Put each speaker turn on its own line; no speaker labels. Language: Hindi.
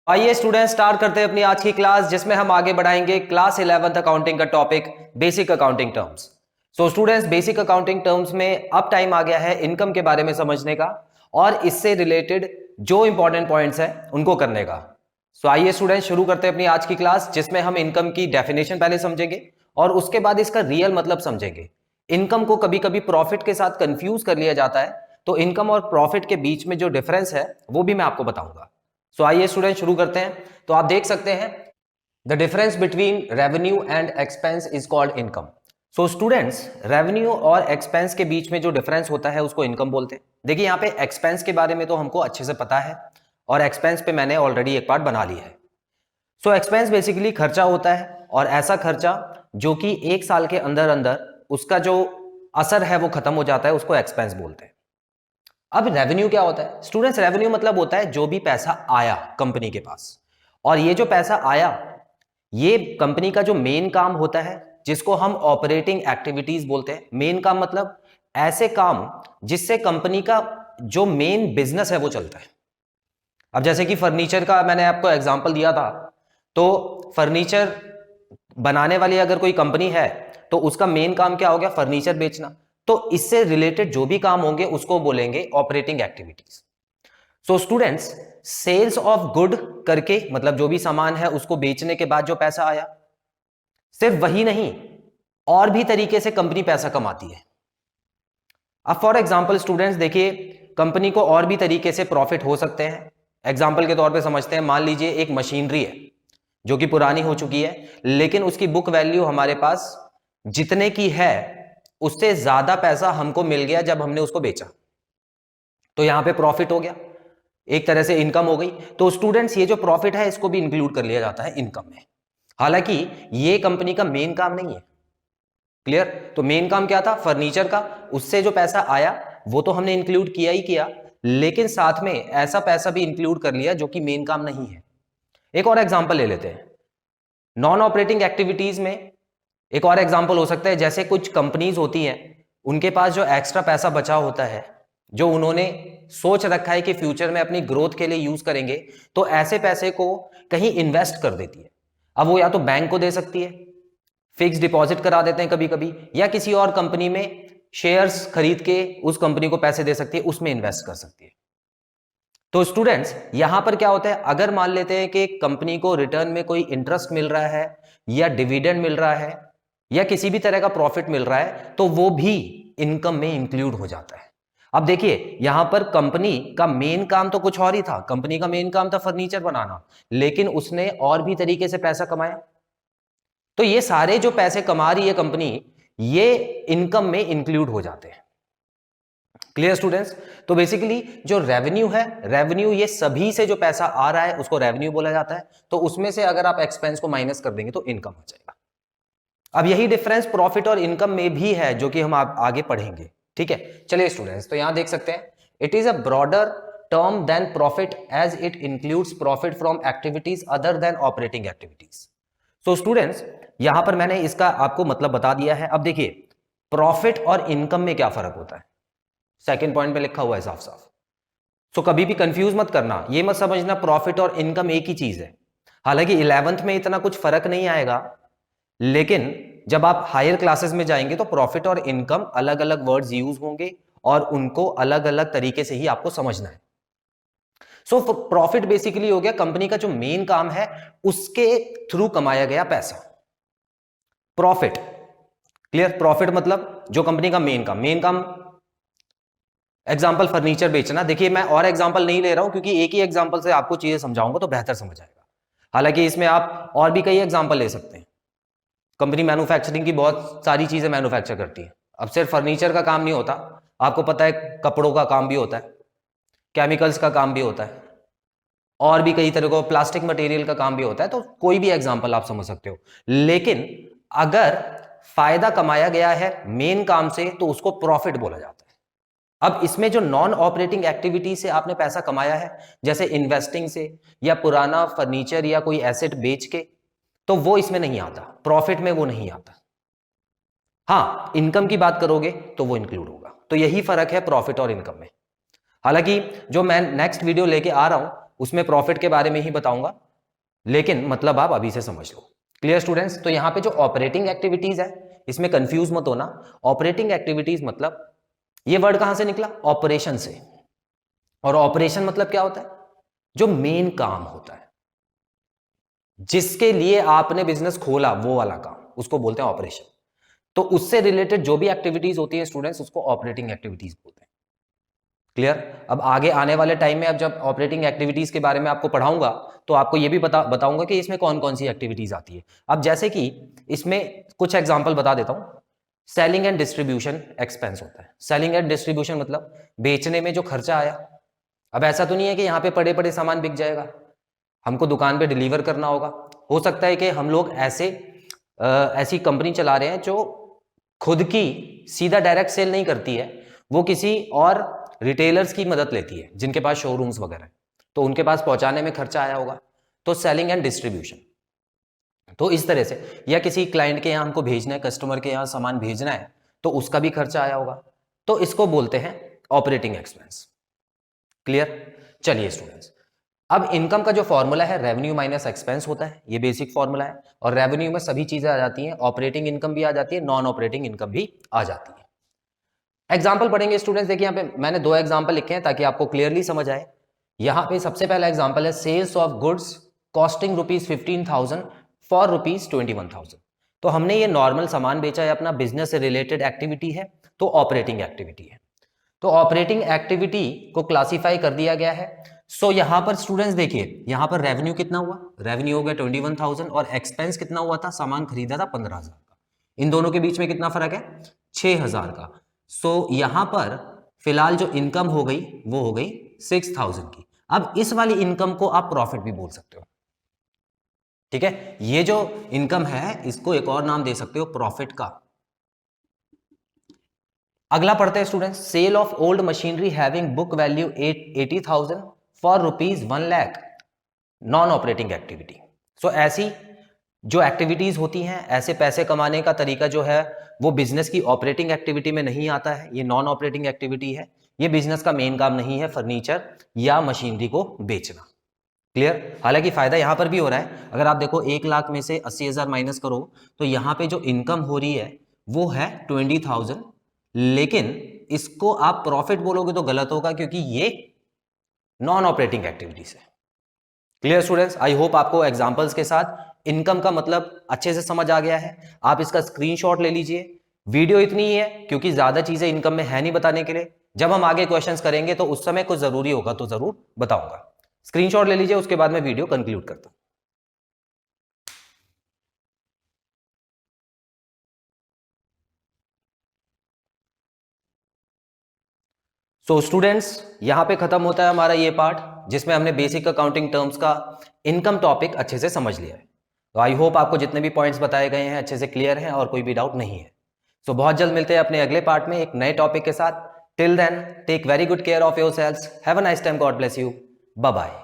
आइए स्टूडेंट स्टार्ट करते हैं अपनी आज की क्लास जिसमें हम आगे बढ़ाएंगे क्लास 11th अकाउंटिंग का topic basic accounting terms. So students basic accounting terms में अब टाइम आ गया है इनकम के बारे में समझने का और इससे रिलेटेड जो इंपॉर्टेंट पॉइंट्स हैं उनको करने का। सो आइए स्टूडेंट शुरू करते हैं अपनी आज की क्लास जिसमें हम इनकम की डेफिनेशन पहले समझेंगे और उसके बाद इसका रियल मतलब समझेंगे। इनकम को कभी कभी प्रॉफिट के साथ कंफ्यूज कर लिया जाता है, तो इनकम और प्रॉफिट के बीच में जो डिफरेंस है वो भी मैं आपको बताऊंगा। सो आइए स्टूडेंट शुरू करते हैं। तो आप देख सकते हैं the difference between revenue and expense is called income. So students revenue और एक्सपेंस के बीच में जो डिफरेंस होता है उसको इनकम बोलते हैं। देखिए यहाँ पे एक्सपेंस के बारे में तो हमको अच्छे से पता है और एक्सपेंस पे मैंने ऑलरेडी एक पार्ट बना लिया है। सो एक्सपेंस बेसिकली खर्चा होता है और ऐसा खर्चा जो कि एक साल के अंदर अंदर उसका जो असर है वो खत्म हो जाता है, उसको एक्सपेंस बोलते हैं। अब रेवेन्यू क्या होता है स्टूडेंट्स? रेवेन्यू मतलब होता है जो भी पैसा आया कंपनी के पास, और ये जो पैसा आया ये कंपनी का जो मेन काम होता है जिसको हम ऑपरेटिंग एक्टिविटीज बोलते हैं। मेन काम मतलब ऐसे काम जिससे कंपनी का जो मेन बिजनेस है वो चलता है। अब जैसे कि फर्नीचर का मैंने आपको एग्जांपल दिया था, तो फर्नीचर बनाने वाली अगर कोई कंपनी है तो उसका मेन काम क्या हो गया? फर्नीचर बेचना। तो इससे रिलेटेड जो भी काम होंगे उसको बोलेंगे operating activities. So students sales of good करके मतलब जो भी सामान है उसको बेचने के बाद जो पैसा आया, सिर्फ वही नहीं और भी तरीके से कंपनी पैसा कमाती है। अब फॉर एग्जांपल स्टूडेंट्स देखिए कंपनी को और भी तरीके से प्रॉफिट हो सकते हैं। एग्जांपल के तौर पे समझते हैं, मान लीजिए एक मशीनरी है जो कि पुरानी हो चुकी है लेकिन उसकी बुक वैल्यू हमारे पास जितने की है उससे ज्यादा पैसा हमको मिल गया जब हमने उसको बेचा, तो यहां पे प्रॉफिट हो गया, एक तरह से इनकम हो गई। तो स्टूडेंट्स ये जो प्रॉफिट है इसको भी इंक्लूड कर लिया जाता है इनकम में। हालांकि ये कंपनी का मेन काम नहीं है। क्लियर? तो मेन काम क्या था? फर्नीचर का। उससे जो पैसा आया वो तो हमने इंक्लूड किया ही किया, लेकिन साथ में ऐसा पैसा भी इंक्लूड कर लिया जो कि मेन काम नहीं है। एक और एग्जांपल ले लेते हैं नॉन ऑपरेटिंग एक्टिविटीज में। एक और एग्जांपल हो सकता है जैसे कुछ कंपनीज होती हैं उनके पास जो एक्स्ट्रा पैसा बचा होता है जो उन्होंने सोच रखा है कि फ्यूचर में अपनी ग्रोथ के लिए यूज करेंगे, तो ऐसे पैसे को कहीं इन्वेस्ट कर देती है। अब वो या तो बैंक को दे सकती है, फिक्स डिपॉजिट करा देते हैं कभी कभी, या किसी और कंपनी में शेयर्स खरीद के उस कंपनी को पैसे दे सकती है, उसमें इन्वेस्ट कर सकती है। तो स्टूडेंट्स यहां पर क्या होता है, अगर मान लेते हैं कि कंपनी को रिटर्न में कोई इंटरेस्ट मिल रहा है या डिविडेंड मिल रहा है या किसी भी तरह का प्रॉफिट मिल रहा है तो वो भी इनकम में इंक्लूड हो जाता है। अब देखिए यहां पर कंपनी का मेन काम तो कुछ और ही था, कंपनी का मेन काम था फर्नीचर बनाना, लेकिन उसने और भी तरीके से पैसा कमाया। तो ये सारे जो पैसे कमा रही है कंपनी ये इनकम में इंक्लूड हो जाते हैं। Clear students? तो बेसिकली जो रेवेन्यू है, रेवेन्यू ये सभी से जो पैसा आ रहा है उसको रेवेन्यू बोला जाता है। तो उसमें से अगर आप एक्सपेंस को माइनस कर देंगे तो इनकम हो जाएगा। अब यही डिफरेंस प्रॉफिट और इनकम में भी है जो कि हम आगे पढ़ेंगे। ठीक है, चलिए स्टूडेंट्स तो यहां देख सकते हैं it is a broader term than profit as it includes profit from activities other than operating activities. So students यहां पर मैंने इसका आपको मतलब बता दिया है। अब देखिए प्रॉफिट और इनकम में क्या फर्क होता है, सेकंड पॉइंट पे लिखा हुआ है साफ साफ। सो कभी भी कंफ्यूज मत करना, ये मत समझना प्रॉफिट और इनकम एक ही चीज है। हालांकि 11th में इतना कुछ फर्क नहीं आएगा, लेकिन जब आप हायर क्लासेस में जाएंगे तो प्रॉफिट और इनकम अलग अलग वर्ड्स यूज होंगे और उनको अलग अलग तरीके से ही आपको समझना है। सो प्रॉफिट बेसिकली हो गया कंपनी का जो मेन काम है उसके थ्रू कमाया गया पैसा, प्रॉफिट। क्लियर? प्रॉफिट मतलब जो कंपनी का मेन काम एग्जाम्पल फर्नीचर बेचना। देखिए मैं और एग्जाम्पल नहीं ले रहा हूं क्योंकि एक ही एग्जाम्पल से आपको चीजें समझाऊंगा तो बेहतर समझ आएगा। हालांकि इसमें आप और भी कई एग्जाम्पल ले सकते हैं। कंपनी मैन्युफैक्चरिंग की बहुत सारी चीजें मैन्युफैक्चर करती है। अब सिर्फ फर्नीचर का काम नहीं होता, आपको पता है कपड़ों का काम भी होता है, केमिकल्स का काम भी होता है, और भी कई तरह का प्लास्टिक मटेरियल का काम भी होता है। तो कोई भी एग्जाम्पल आप समझ सकते हो, लेकिन अगर फायदा कमाया गया है मेन काम से तो उसको प्रॉफिट बोला जाता है। अब इसमें जो नॉन ऑपरेटिंग एक्टिविटी से आपने पैसा कमाया है जैसे इन्वेस्टिंग से या पुराना फर्नीचर या कोई एसेट बेच के, तो वो इसमें नहीं आता, प्रॉफिट में वो नहीं आता। हाँ इनकम की बात करोगे तो वो इंक्लूड होगा। तो यही फर्क है प्रॉफिट और इनकम में। हालांकि जो मैं नेक्स्ट वीडियो लेके आ रहा हूं उसमें प्रॉफिट के बारे में ही बताऊंगा, लेकिन मतलब आप अभी से समझ लो। Clear students? तो यहां पे जो ऑपरेटिंग एक्टिविटीज है इसमें कंफ्यूज मत होना। ऑपरेटिंग एक्टिविटीज मतलब ये वर्ड कहां से निकला? ऑपरेशन से। और ऑपरेशन मतलब क्या होता है? जो मेन काम होता है, जिसके लिए आपने बिजनेस खोला, वो वाला काम, उसको बोलते हैं ऑपरेशन। तो उससे रिलेटेड जो भी एक्टिविटीज होती है स्टूडेंट्स, उसको ऑपरेटिंग एक्टिविटीज बोलते हैं। क्लियर? अब आगे आने वाले टाइम में अब जब ऑपरेटिंग एक्टिविटीज के बारे में आपको पढ़ाऊंगा तो आपको ये भी बताऊंगा कि इसमें कौन कौन सी एक्टिविटीज आती है। अब जैसे कि इसमें कुछ एग्जांपल बता देता हूं। सेलिंग एंड डिस्ट्रीब्यूशन एक्सपेंस होता है। सेलिंग एंड डिस्ट्रीब्यूशन मतलब बेचने में जो खर्चा आया। अब ऐसा तो नहीं है कि यहाँ पे पड़े पड़े सामान बिक जाएगा, हमको दुकान पे डिलीवर करना होगा। हो सकता है कि हम लोग ऐसी कंपनी चला रहे हैं जो खुद की सीधा डायरेक्ट सेल नहीं करती है, वो किसी और रिटेलर्स की मदद लेती है जिनके पास शोरूम्स वगैरह, तो उनके पास पहुंचाने में खर्चा आया होगा, तो सेलिंग एंड डिस्ट्रीब्यूशन। तो इस तरह से, या किसी क्लाइंट के यहाँ हमको भेजना है, कस्टमर के यहाँ सामान भेजना है, तो उसका भी खर्चा आया होगा, तो इसको बोलते हैं ऑपरेटिंग एक्सपेंस। क्लियर? चलिए स्टूडेंट्स, अब इनकम का जो फॉर्मूला है रेवेन्यू माइनस एक्सपेंस होता है, ये बेसिक फॉर्मूला है। और रेवेन्यू में सभी चीजें आ जाती हैं, ऑपरेटिंग इनकम भी आ जाती है, नॉन ऑपरेटिंग इनकम भी आ जाती है। एग्जाम्पल पढ़ेंगे स्टूडेंट्स। देखिए यहाँ पे मैंने 2 एग्जाम्पल लिखे हैं ताकि आपको क्लियरली समझ आए। यहाँ पे सबसे पहला एग्जाम्पल है sales of goods costing ₹15,000 for ₹21,000। तो हमने ये नॉर्मल सामान बेचा है, अपना बिजनेस से रिलेटेड एक्टिविटी है, तो ऑपरेटिंग एक्टिविटी है। तो ऑपरेटिंग एक्टिविटी को क्लासिफाई कर दिया गया है। सो यहां पर स्टूडेंट्स देखिए, यहां पर रेवेन्यू कितना हुआ? रेवेन्यू हो गया 21,000, और एक्सपेंस कितना हुआ था? सामान खरीदा था 15,000 का। इन दोनों के बीच में कितना फर्क है? 6,000 का। सो यहां पर फिलहाल जो इनकम हो गई वो हो गई 6,000 की। अब इस वाली इनकम को आप प्रॉफिट भी बोल सकते हो, ठीक है? ये जो इनकम है इसको एक और नाम दे सकते हो, प्रॉफिट का। अगला पढ़ते हैं students, sale of old machinery having book value 80,000 for ₹1 lakh, non operating activity. So ऐसी जो एक्टिविटीज होती हैं, ऐसे पैसे कमाने का तरीका जो है वो बिजनेस की ऑपरेटिंग एक्टिविटी में नहीं आता है, ये नॉन ऑपरेटिंग एक्टिविटी है। ये बिजनेस का मेन काम नहीं है फर्नीचर या मशीनरी को बेचना। क्लियर? हालांकि फायदा यहां पर भी हो रहा है। अगर आप देखो 1 लाख में से 80,000 माइनस करो तो यहां पे जो इनकम हो रही है वो है 20,000, लेकिन इसको आप प्रॉफिट बोलोगे तो गलत होगा क्योंकि ये नॉन ऑपरेटिंग एक्टिविटीज है। Clear students? आई होप आपको एग्जांपल्स के साथ इनकम का मतलब अच्छे से समझ आ गया है। आप इसका स्क्रीनशॉट ले लीजिए। वीडियो इतनी ही है क्योंकि ज्यादा चीजें इनकम में है नहीं बताने के लिए। जब हम आगे क्वेश्चंस करेंगे तो उस समय कुछ जरूरी होगा तो जरूर बताऊंगा। स्क्रीनशॉट ले लीजिए, उसके बाद मैं वीडियो कंक्लूड करता हूं। सो स्टूडेंट्स, यहां पे खत्म होता है हमारा ये पार्ट जिसमें हमने बेसिक अकाउंटिंग टर्म्स का इनकम टॉपिक अच्छे से समझ लिया है। तो आई होप आपको जितने भी पॉइंट्स बताए गए हैं अच्छे से क्लियर हैं और कोई भी डाउट नहीं है। सो बहुत जल्द मिलते हैं अपने अगले पार्ट में एक नए टॉपिक के साथ। Till then take very good care of yourselves. Have a nice time. God bless you. Bye bye.